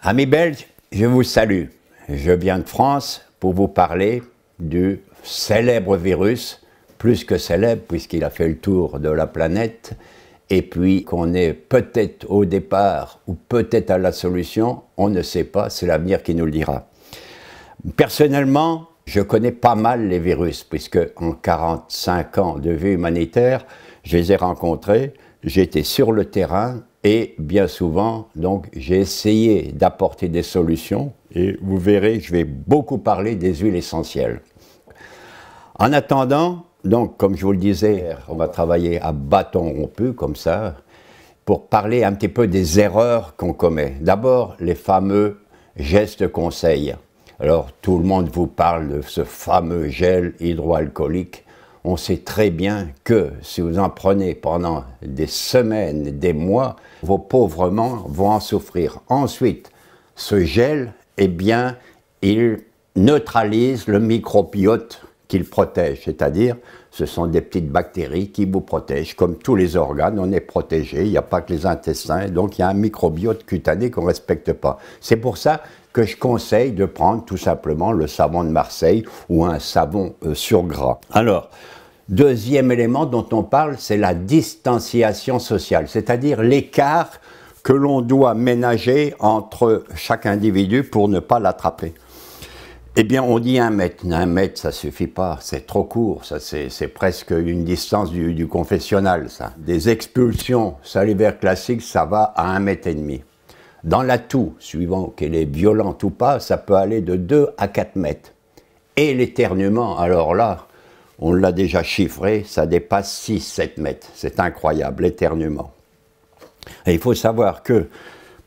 Amis belges, je vous salue. Je viens de France pour vous parler du célèbre virus, plus que célèbre puisqu'il a fait le tour de la planète, et puis qu'on est peut-être au départ ou peut-être à la solution, on ne sait pas, c'est l'avenir qui nous le dira. Personnellement, je connais pas mal les virus, puisque en 45 ans de vie humanitaire, je les ai rencontrés, j'étais sur le terrain, et bien souvent, donc, j'ai essayé d'apporter des solutions, et vous verrez, je vais beaucoup parler des huiles essentielles. En attendant, donc, comme je vous le disais, on va travailler à bâton rompu, comme ça, pour parler un petit peu des erreurs qu'on commet. D'abord, les fameux gestes conseils. Alors, tout le monde vous parle de ce fameux gel hydroalcoolique. On sait très bien que si vous en prenez pendant des semaines, des mois, vos pauvres mains vont en souffrir. Ensuite, ce gel, eh bien, il neutralise le microbiote qu'il protège, c'est-à-dire ce sont des petites bactéries qui vous protègent. Comme tous les organes, on est protégé, il n'y a pas que les intestins, donc il y a un microbiote cutané qu'on ne respecte pas. C'est pour ça que je conseille de prendre tout simplement le savon de Marseille ou un savon sur gras. Alors, deuxième élément dont on parle, c'est la distanciation sociale, c'est-à-dire l'écart que l'on doit ménager entre chaque individu pour ne pas l'attraper. Eh bien, on dit 1 mètre. 1 mètre, ça suffit pas, c'est trop court, ça c'est presque une distance du confessionnal, ça. Des expulsions salivaires classiques, ça va à 1,5 mètre. Dans la toux, suivant qu'elle est violente ou pas, ça peut aller de 2 à 4 mètres. Et l'éternuement, alors là, on l'a déjà chiffré, ça dépasse 6-7 mètres. C'est incroyable, l'éternuement. Et il faut savoir que,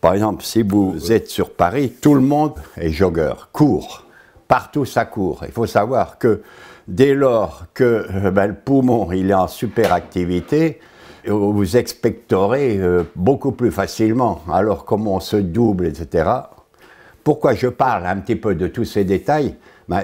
par exemple, si vous êtes sur Paris, tout le monde est joggeur, court. Partout ça court. Il faut savoir que dès lors que le poumon il est en superactivité, vous expectorez beaucoup plus facilement. Alors comment on se double, etc. Pourquoi je parle un petit peu de tous ces détails?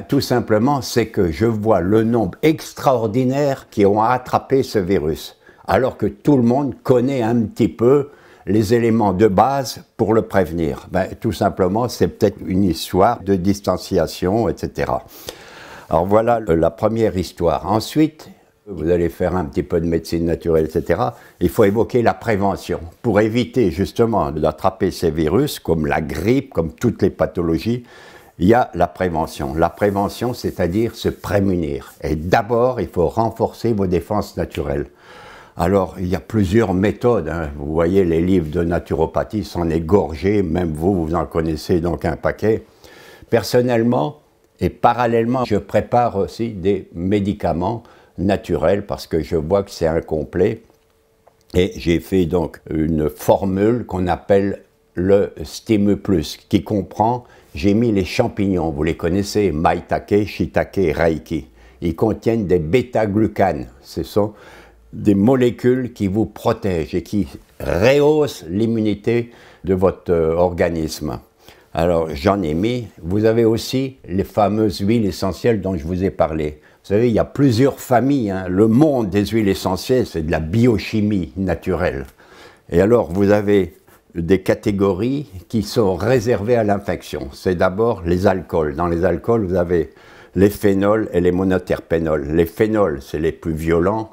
Tout simplement, c'est que je vois le nombre extraordinaire qui ont attrapé ce virus. Alors que tout le monde connaît un petit peu les éléments de base pour le prévenir. Tout simplement, c'est peut-être une histoire de distanciation, etc. Alors voilà la première histoire. Ensuite, vous allez faire un petit peu de médecine naturelle, etc. Il faut évoquer la prévention pour éviter justement d'attraper ces virus, comme la grippe, comme toutes les pathologies. Il y a la prévention. La prévention, c'est-à-dire se prémunir. Et d'abord, il faut renforcer vos défenses naturelles. Alors, il y a plusieurs méthodes. Vous voyez, les livres de naturopathie sont égorgés, même vous en connaissez donc un paquet. Personnellement et parallèlement, je prépare aussi des médicaments naturels parce que je vois que c'est incomplet. Et j'ai fait donc une formule qu'on appelle le Stimu Plus, qui comprend, j'ai mis les champignons, vous les connaissez, maïtake, shiitake, reiki. Ils contiennent des bêta-glucanes. Ce sont des molécules qui vous protègent et qui rehaussent l'immunité de votre organisme. Alors j'en ai mis. Vous avez aussi les fameuses huiles essentielles dont je vous ai parlé. Vous savez, il y a plusieurs familles. Le monde des huiles essentielles, c'est de la biochimie naturelle. Et alors vous avez des catégories qui sont réservées à l'infection. C'est d'abord les alcools. Dans les alcools, vous avez les phénols et les monoterpénols. Les phénols, c'est les plus violents.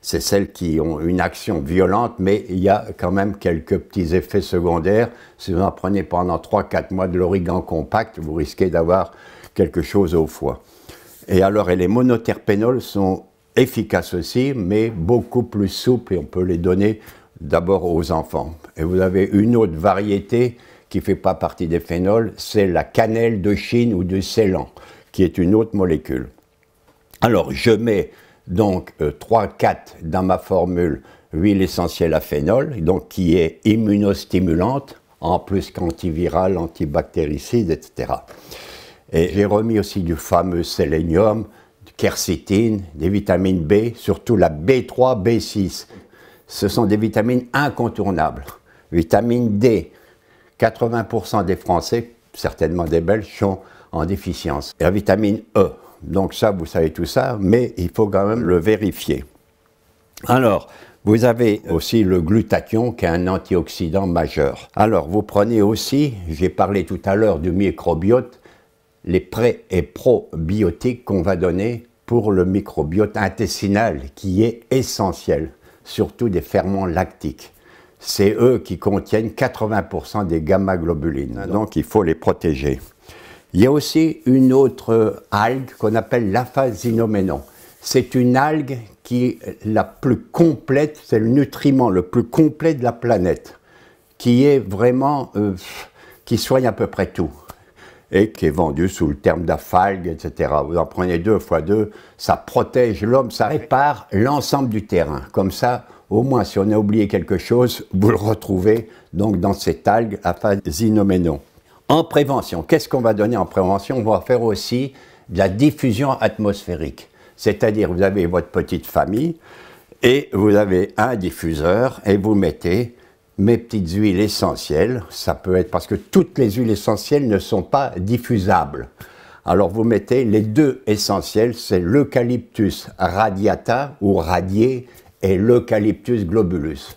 C'est celles qui ont une action violente, mais il y a quand même quelques petits effets secondaires. Si vous en prenez pendant 3-4 mois de l'origan compact, vous risquez d'avoir quelque chose au foie. Et alors, les monoterpénols sont efficaces aussi, mais beaucoup plus souples et on peut les donner d'abord aux enfants. Et vous avez une autre variété qui ne fait pas partie des phénols, c'est la cannelle de Chine ou du Ceylan, qui est une autre molécule. Alors, je mets donc 3-4 dans ma formule huile essentielle à phénol, donc qui est immunostimulante, en plus qu'antivirale, antibactéricide, etc. Et j'ai remis aussi du fameux sélénium, du quercétine, des vitamines B, surtout la B3, B6. Ce sont des vitamines incontournables. Vitamine D, 80% des Français, certainement des Belges, sont en déficience. Et la vitamine E. Donc ça, vous savez tout ça, mais il faut quand même le vérifier. Alors, Vous avez aussi le glutathion qui est un antioxydant majeur. Alors vous prenez aussi, j'ai parlé tout à l'heure du microbiote, les pré- et probiotiques qu'on va donner pour le microbiote intestinal qui est essentiel, surtout des ferments lactiques. C'est eux qui contiennent 80% des gamma-globulines, donc il faut les protéger. Il y a aussi une autre algue qu'on appelle l'aphasinoménon. C'est une algue qui est la plus complète, c'est le nutriment le plus complet de la planète, qui est vraiment, qui soigne à peu près tout, et qui est vendu sous le terme d'afalgue, etc. Vous en prenez 2 fois 2, ça protège l'homme, ça répare l'ensemble du terrain. Comme ça, au moins, si on a oublié quelque chose, vous le retrouvez donc dans cette algue aphasinoménon. En prévention, qu'est-ce qu'on va donner en prévention? On va faire aussi de la diffusion atmosphérique. C'est-à-dire, vous avez votre petite famille et vous avez un diffuseur et vous mettez mes petites huiles essentielles. Ça peut être parce que toutes les huiles essentielles ne sont pas diffusables. Alors vous mettez les 2 essentiels, c'est l'Eucalyptus radiata ou radiée et l'Eucalyptus globulus.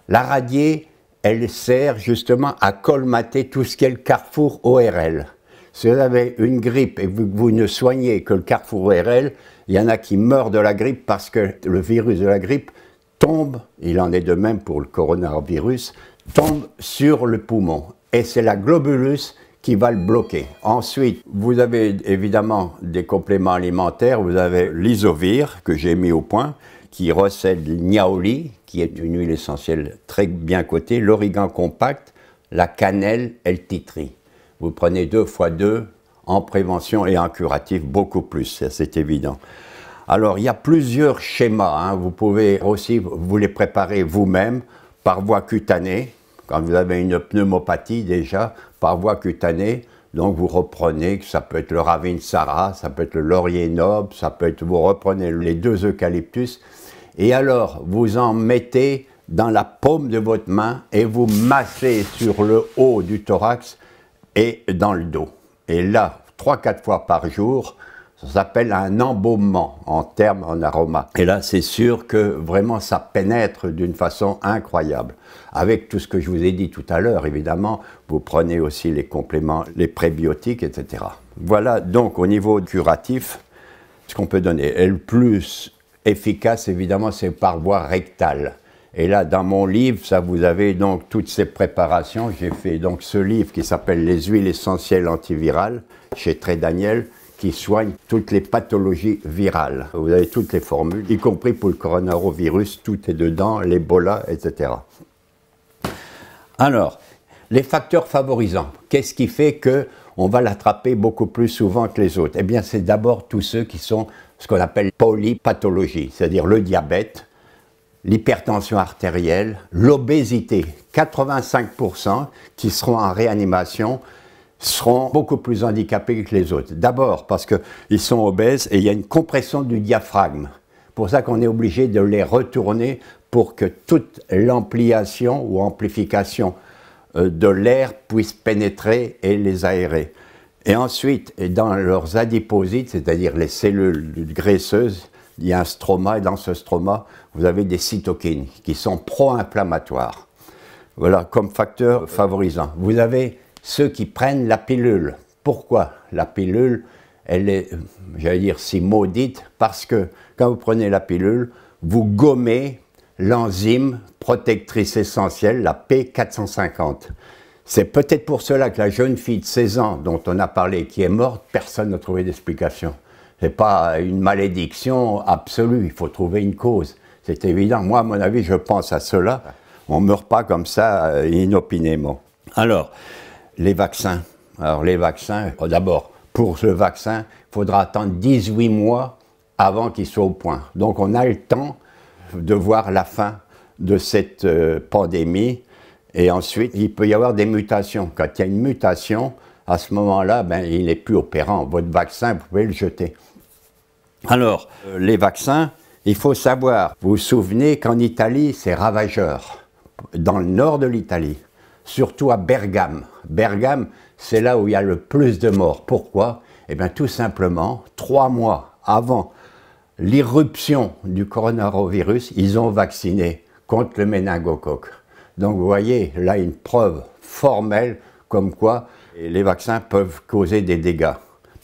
La radiée, elle sert justement à colmater tout ce qui est le carrefour ORL. Si vous avez une grippe et que vous ne soignez que le carrefour ORL, il y en a qui meurent de la grippe parce que le virus de la grippe tombe, il en est de même pour le coronavirus, tombe sur le poumon. Et c'est la globulus qui va le bloquer. Ensuite, vous avez évidemment des compléments alimentaires. Vous avez l'isovir que j'ai mis au point, qui recèle le niaouli, qui est une huile essentielle très bien cotée, l'origan compact, la cannelle et le titri. Vous prenez 2 fois 2 en prévention et en curatif, beaucoup plus, c'est évident. Alors, il y a plusieurs schémas, hein. Vous pouvez aussi vous les préparer vous-même par voie cutanée, quand vous avez une pneumopathie déjà, par voie cutanée. Donc, vous reprenez, ça peut être le ravinsara, ça peut être le laurier noble, ça peut être, vous reprenez les 2 eucalyptus, et alors, vous en mettez dans la paume de votre main et vous massez sur le haut du thorax et dans le dos. Et là, 3-4 fois par jour, ça s'appelle un embaumement en termes, en aroma. Et là, c'est sûr que vraiment, ça pénètre d'une façon incroyable. Avec tout ce que je vous ai dit tout à l'heure, évidemment, vous prenez aussi les compléments, les prébiotiques, etc. Voilà donc au niveau curatif, ce qu'on peut donner. Et le plus efficace, évidemment, c'est par voie rectale. Et là, dans mon livre, ça, vous avez donc toutes ces préparations. J'ai fait donc ce livre qui s'appelle « Les huiles essentielles antivirales » chez Très Daniel, qui soigne toutes les pathologies virales. Vous avez toutes les formules, y compris pour le coronavirus, tout est dedans, l'Ebola, etc. Alors, les facteurs favorisants, qu'est-ce qui fait qu'on va l'attraper beaucoup plus souvent que les autres? Eh bien, c'est d'abord tous ceux qui sont ce qu'on appelle polypathologie, c'est-à-dire le diabète, l'hypertension artérielle, l'obésité. 85% qui seront en réanimation seront beaucoup plus handicapés que les autres. D'abord parce qu'ils sont obèses et il y a une compression du diaphragme. C'est pour ça qu'on est obligé de les retourner pour que toute l'ampliation ou amplification de l'air puisse pénétrer et les aérer. Et ensuite, dans leurs adiposites, c'est-à-dire les cellules graisseuses, il y a un stroma et dans ce stroma, vous avez des cytokines qui sont pro-inflammatoires. Voilà, comme facteur favorisant. Vous avez ceux qui prennent la pilule. Pourquoi la pilule, elle est, j'allais dire, si maudite? Parce que quand vous prenez la pilule, vous gommez l'enzyme protectrice essentielle, la P450. C'est peut-être pour cela que la jeune fille de 16 ans dont on a parlé, qui est morte, personne n'a trouvé d'explication. Ce n'est pas une malédiction absolue, il faut trouver une cause. C'est évident. Moi, à mon avis, je pense à cela. On ne meurt pas comme ça inopinément. Alors, les vaccins. Alors, les vaccins, d'abord, pour ce vaccin, il faudra attendre 18 mois avant qu'il soit au point. Donc, on a le temps de voir la fin de cette pandémie. Et ensuite, il peut y avoir des mutations. Quand il y a une mutation, à ce moment-là, ben, il n'est plus opérant. Votre vaccin, vous pouvez le jeter. Alors, les vaccins, il faut savoir, vous vous souvenez qu'en Italie, c'est ravageur. Dans le nord de l'Italie, surtout à Bergame. Bergame, c'est là où il y a le plus de morts. Pourquoi? Eh bien, tout simplement, 3 mois avant l'irruption du coronavirus, ils ont vacciné contre le méningocoque. Donc vous voyez, là une preuve formelle comme quoi les vaccins peuvent causer des dégâts.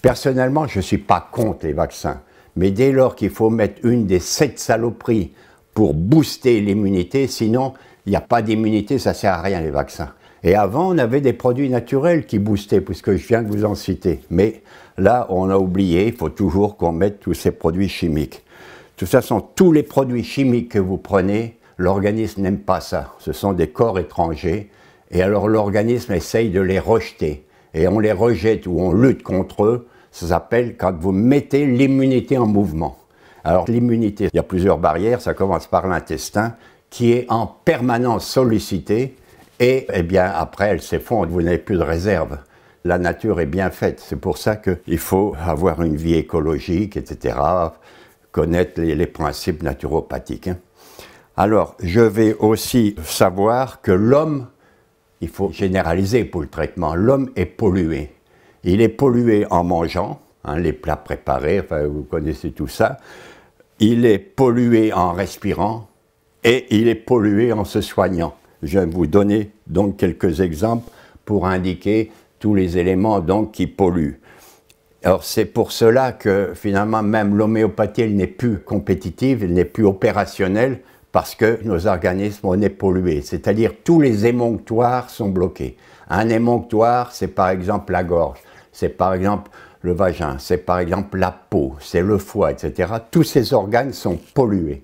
Personnellement, je ne suis pas contre les vaccins, mais dès lors qu'il faut mettre une des 7 saloperies pour booster l'immunité, sinon il n'y a pas d'immunité, ça ne sert à rien les vaccins. Et avant, on avait des produits naturels qui boostaient, puisque je viens de vous en citer. Mais là, on a oublié, il faut toujours qu'on mette tous ces produits chimiques. De toute façon, tous les produits chimiques que vous prenez, l'organisme n'aime pas ça. Ce sont des corps étrangers. Et alors l'organisme essaye de les rejeter. Et on les rejette ou on lutte contre eux. Ça s'appelle quand vous mettez l'immunité en mouvement. Alors l'immunité, il y a plusieurs barrières. Ça commence par l'intestin, qui est en permanence sollicité. Et eh bien, après, elle s'effondre, vous n'avez plus de réserve. La nature est bien faite. C'est pour ça qu'il faut avoir une vie écologique, etc., connaître les principes naturopathiques. Hein. Alors, je vais aussi savoir que l'homme, il faut généraliser pour le traitement, l'homme est pollué. Il est pollué en mangeant, hein, les plats préparés, enfin, vous connaissez tout ça. Il est pollué en respirant et il est pollué en se soignant. Je vais vous donner donc quelques exemples pour indiquer tous les éléments donc, qui polluent. Alors c'est pour cela que finalement même l'homéopathie elle n'est plus compétitive, elle n'est plus opérationnelle parce que nos organismes on est pollués. C'est-à-dire tous les émonctoires sont bloqués. Un émonctoire c'est par exemple la gorge, c'est par exemple le vagin, c'est par exemple la peau, c'est le foie, etc. Tous ces organes sont pollués.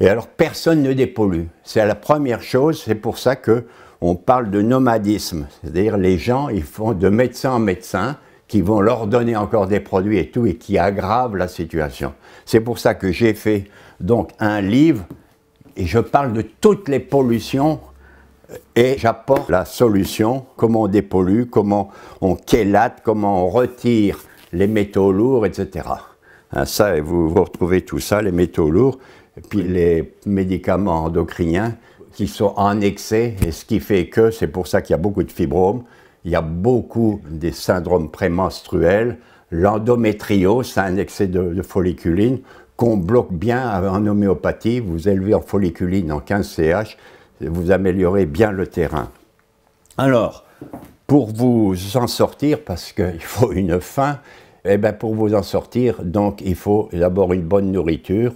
Et alors, personne ne dépollue. C'est la première chose, c'est pour ça qu'on parle de nomadisme. C'est-à-dire, les gens, ils font de médecin en médecin, qui vont leur donner encore des produits et tout, et qui aggravent la situation. C'est pour ça que j'ai fait donc un livre, et je parle de toutes les pollutions, et j'apporte la solution, comment on dépollue, comment on chélate, comment on retire les métaux lourds, etc. Hein, ça, vous retrouvez tout ça, les métaux lourds, et puis les médicaments endocriniens qui sont en excès, et ce qui fait que, c'est pour ça qu'il y a beaucoup de fibromes, il y a beaucoup des syndromes prémenstruels, l'endométriose, c'est un excès de folliculine qu'on bloque bien en homéopathie, vous élevez en folliculine en 15 CH, vous améliorez bien le terrain. Alors, pour vous en sortir, parce qu'il faut une fin, eh bien pour vous en sortir, donc il faut d'abord une bonne nourriture.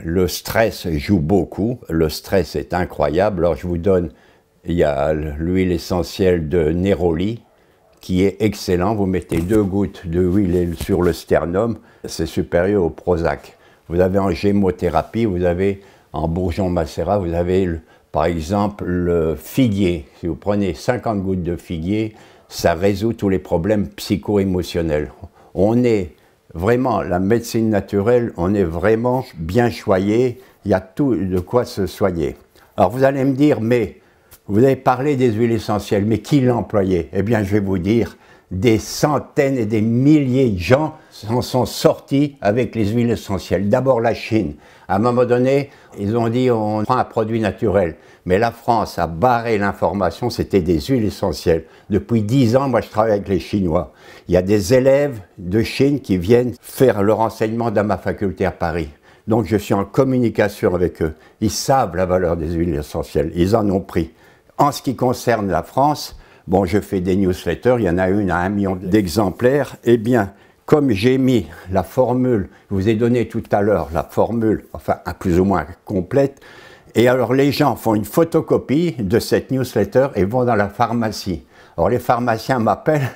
Le stress joue beaucoup, le stress est incroyable. Alors je vous donne, il y a l'huile essentielle de Néroli qui est excellent. Vous mettez 2 gouttes d'huile sur le sternum, c'est supérieur au Prozac. Vous avez en gémothérapie, vous avez en bourgeon macérat, vous avez par exemple le figuier. Si vous prenez 50 gouttes de figuier, ça résout tous les problèmes psycho-émotionnels. On est vraiment, la médecine naturelle, on est vraiment bien choyé, il y a tout de quoi se soigner. Alors vous allez me dire, mais vous avez parlé des huiles essentielles, mais qui l'a employé? Eh bien je vais vous dire, des centaines et des milliers de gens s'en sont sortis avec les huiles essentielles. D'abord la Chine. À un moment donné, ils ont dit on prend un produit naturel. Mais la France a barré l'information, c'était des huiles essentielles. Depuis 10 ans, moi je travaille avec les Chinois. Il y a des élèves de Chine qui viennent faire leur enseignement dans ma faculté à Paris. Donc je suis en communication avec eux. Ils savent la valeur des huiles essentielles, ils en ont pris. En ce qui concerne la France, bon, je fais des newsletters, il y en a une à 1 million d'exemplaires. Eh bien, comme j'ai mis la formule, je vous ai donné tout à l'heure la formule, enfin plus ou moins complète, et alors les gens font une photocopie de cette newsletter et vont dans la pharmacie. Alors les pharmaciens m'appellent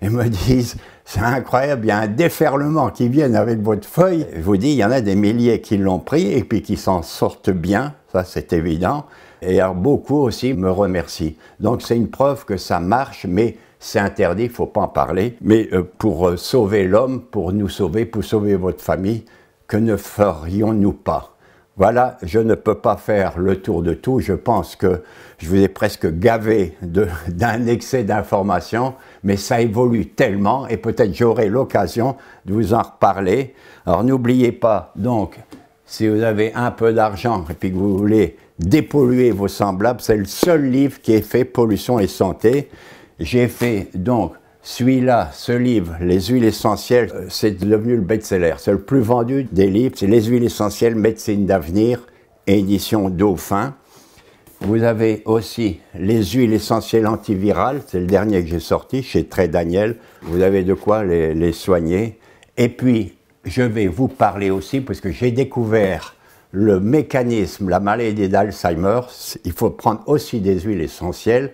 et me disent, c'est incroyable, il y a un déferlement qui vient avec votre feuille. Je vous dis, il y en a des milliers qui l'ont pris et puis qui s'en sortent bien, ça c'est évident. Et alors beaucoup aussi me remercient. Donc c'est une preuve que ça marche, mais c'est interdit, il ne faut pas en parler. Mais pour sauver l'homme, pour nous sauver, pour sauver votre famille, que ne ferions-nous pas? Voilà, je ne peux pas faire le tour de tout. Je pense que je vous ai presque gavé d'un excès d'informations, mais ça évolue tellement et peut-être j'aurai l'occasion de vous en reparler. Alors n'oubliez pas, donc, si vous avez un peu d'argent et puis que vous voulez dépolluer vos semblables, c'est le seul livre qui est fait Pollution et Santé. J'ai fait donc celui-là, ce livre, Les huiles essentielles, c'est devenu le best-seller. C'est le plus vendu des livres, c'est Les huiles essentielles, médecine d'avenir. édition Dauphin. Vous avez aussi les huiles essentielles antivirales, c'est le dernier que j'ai sorti chez Très Daniel. Vous avez de quoi les soigner. Et puis, je vais vous parler aussi, parce que j'ai découvert le mécanisme, la maladie d'Alzheimer. Il faut prendre aussi des huiles essentielles.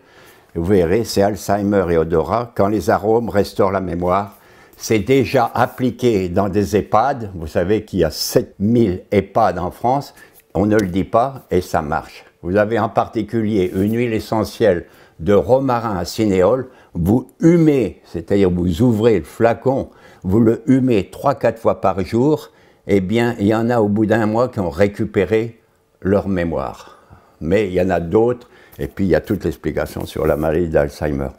Vous verrez, c'est Alzheimer et odorat. Quand les arômes restaurent la mémoire, c'est déjà appliqué dans des EHPAD. Vous savez qu'il y a 7000 EHPAD en France. On ne le dit pas et ça marche. Vous avez en particulier une huile essentielle de romarin à cinéole. Vous humez, c'est-à-dire vous ouvrez le flacon, vous le humez 3-4 fois par jour. Eh bien, il y en a au bout d'un mois qui ont récupéré leur mémoire. Mais il y en a d'autres. Et puis, il y a toute l'explication sur la maladie d'Alzheimer.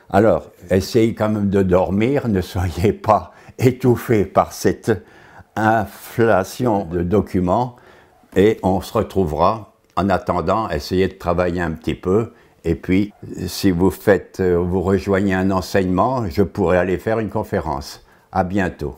Alors, essayez quand même de dormir. Ne soyez pas étouffés par cette inflation de documents. Et on se retrouvera. En attendant, essayez de travailler un petit peu. Et puis, si vous rejoignez un enseignement, je pourrais aller faire une conférence. À bientôt.